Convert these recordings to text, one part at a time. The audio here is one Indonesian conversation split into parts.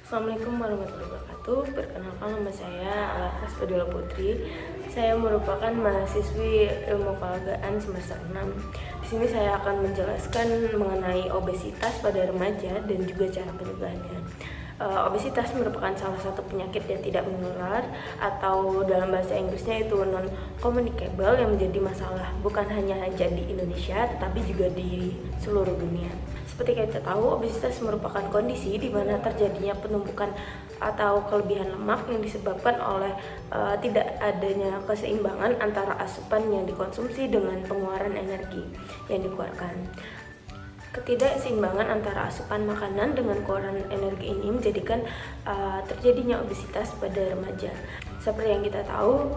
Assalamualaikum warahmatullahi wabarakatuh. Perkenalkan, nama saya Alatas Fadila Putri. Saya merupakan mahasiswi Ilmu Keolahragaan semester 6. Di sini saya akan menjelaskan mengenai obesitas pada remaja dan juga cara pencegahannya. Obesitas merupakan salah satu penyakit yang tidak menular atau dalam bahasa Inggrisnya itu non-communicable yang menjadi masalah bukan hanya di Indonesia tetapi juga di seluruh dunia. Seperti kita tahu, obesitas merupakan kondisi di mana terjadinya penumpukan atau kelebihan lemak yang disebabkan oleh tidak adanya keseimbangan antara asupan yang dikonsumsi dengan pengeluaran energi yang dikeluarkan. Ketidakseimbangan antara asupan makanan dengan keluaran energi ini menjadikan terjadinya obesitas pada remaja. Seperti yang kita tahu,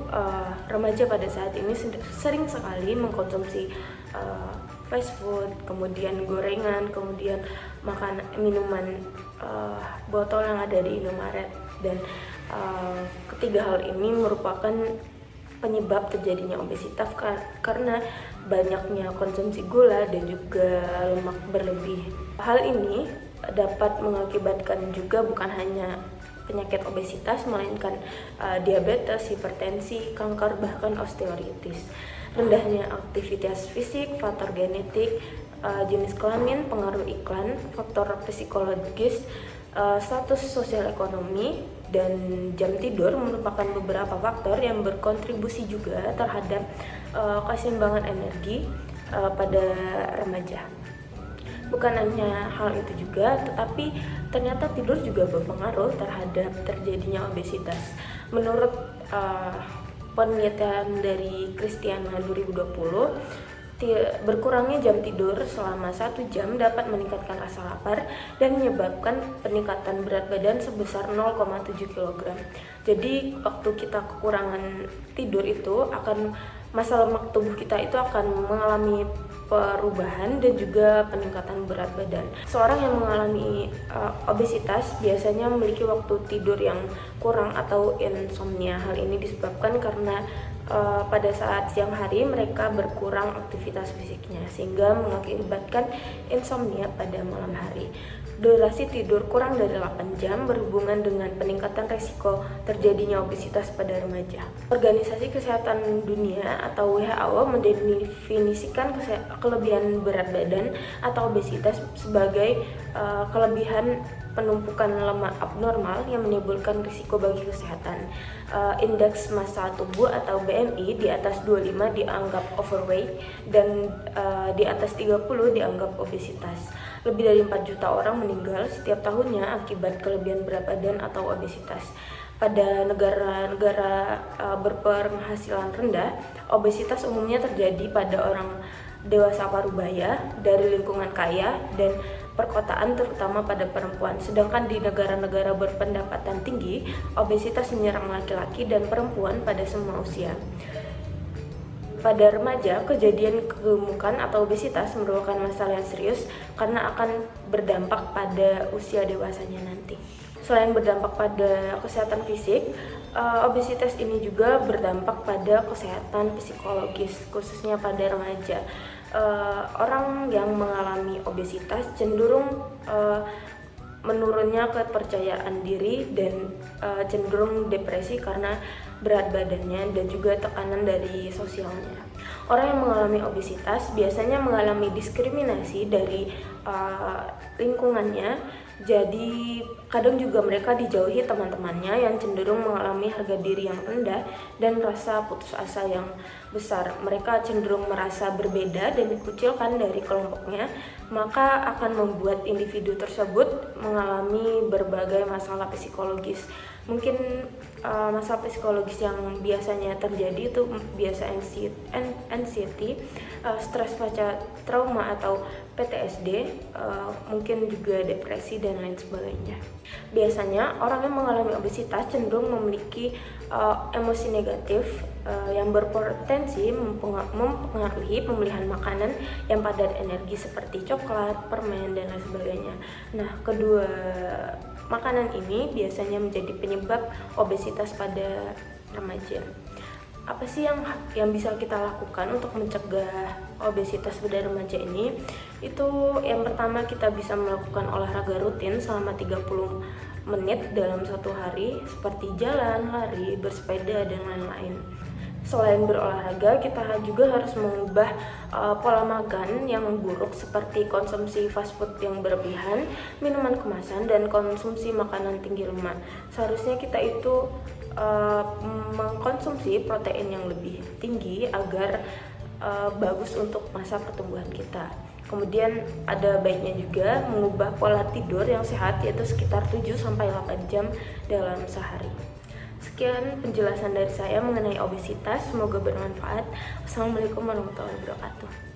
remaja pada saat ini sering sekali mengkonsumsi fast food, kemudian gorengan, kemudian minuman botol yang ada di Indomaret, dan ketiga hal ini merupakan penyebab terjadinya obesitas karena banyaknya konsumsi gula dan juga lemak berlebih. Hal ini dapat mengakibatkan juga bukan hanya penyakit obesitas, melainkan diabetes, hipertensi, kanker, bahkan osteoartritis. Rendahnya aktivitas fisik, faktor genetik, jenis kelamin, pengaruh iklan, faktor psikologis, status sosial ekonomi, dan jam tidur merupakan beberapa faktor yang berkontribusi juga terhadap keseimbangan energi pada remaja. Bukan hanya hal itu juga, tetapi ternyata tidur juga berpengaruh terhadap terjadinya obesitas. Menurut penelitian dari Christiana 2020, berkurangnya jam tidur selama 1 jam dapat meningkatkan rasa lapar dan menyebabkan peningkatan berat badan sebesar 0,7 kg. Jadi waktu kita kekurangan tidur itu masa lemak tubuh kita itu akan mengalami perubahan dan juga peningkatan berat badan. Seorang yang mengalami obesitas biasanya memiliki waktu tidur yang kurang atau insomnia. Hal ini disebabkan karena pada saat siang hari mereka berkurang aktivitas fisiknya sehingga mengakibatkan insomnia pada malam hari. Durasi tidur kurang dari 8 jam berhubungan dengan peningkatan resiko terjadinya obesitas pada remaja. Organisasi Kesehatan Dunia atau WHO mendefinisikan kelebihan berat badan atau obesitas sebagai kelebihan penumpukan lemak abnormal yang menimbulkan risiko bagi kesehatan. Indeks massa tubuh atau BMI di atas 25 dianggap overweight dan di atas 30 dianggap obesitas. Lebih dari 4 juta orang meninggal setiap tahunnya akibat kelebihan berat badan atau obesitas. Pada negara-negara berpenghasilan rendah, obesitas umumnya terjadi pada orang dewasa parubaya dari lingkungan kaya dan perkotaan, terutama pada perempuan. Sedangkan di negara-negara berpendapatan tinggi, obesitas menyerang laki-laki dan perempuan pada semua usia. Pada remaja, kejadian kegemukan atau obesitas merupakan masalah yang serius karena akan berdampak pada usia dewasanya nanti. Selain berdampak pada kesehatan fisik, obesitas ini juga berdampak pada kesehatan psikologis, khususnya pada remaja. Orang yang mengalami obesitas cenderung menurunnya kepercayaan diri dan cenderung depresi karena berat badannya dan juga tekanan dari sosialnya. Orang yang mengalami obesitas biasanya mengalami diskriminasi dari lingkungannya, jadi kadang juga mereka dijauhi teman-temannya yang cenderung mengalami harga diri yang rendah dan rasa putus asa yang besar. Mereka cenderung merasa berbeda dan dikucilkan dari kelompoknya, maka akan membuat individu tersebut mengalami berbagai masalah psikologis. Mungkin masalah psikologis yang biasanya terjadi itu biasa anxiety, stres pasca trauma atau PTSD, mungkin juga depresi dan lain sebagainya. Biasanya orang yang mengalami obesitas cenderung memiliki emosi negatif yang berpotensi mempengaruhi pemilihan makanan yang padat energi seperti coklat, permen, dan lain sebagainya. Nah, kedua makanan ini biasanya menjadi penyebab obesitas pada remaja. Apa sih yang bisa kita lakukan untuk mencegah obesitas pada remaja ini? Itu yang pertama, kita bisa melakukan olahraga rutin selama 30 menit dalam satu hari seperti jalan, lari, bersepeda, dan lain-lain. Selain berolahraga, kita juga harus mengubah pola makan yang buruk seperti konsumsi fast food yang berlebihan, minuman kemasan, dan konsumsi makanan tinggi lemak. Seharusnya kita itu mengkonsumsi protein yang lebih tinggi agar bagus untuk masa pertumbuhan kita. Kemudian ada baiknya juga mengubah pola tidur yang sehat, yaitu sekitar 7-8 jam dalam sehari. Sekian penjelasan dari saya mengenai obesitas, semoga bermanfaat. Wassalamualaikum warahmatullahi wabarakatuh.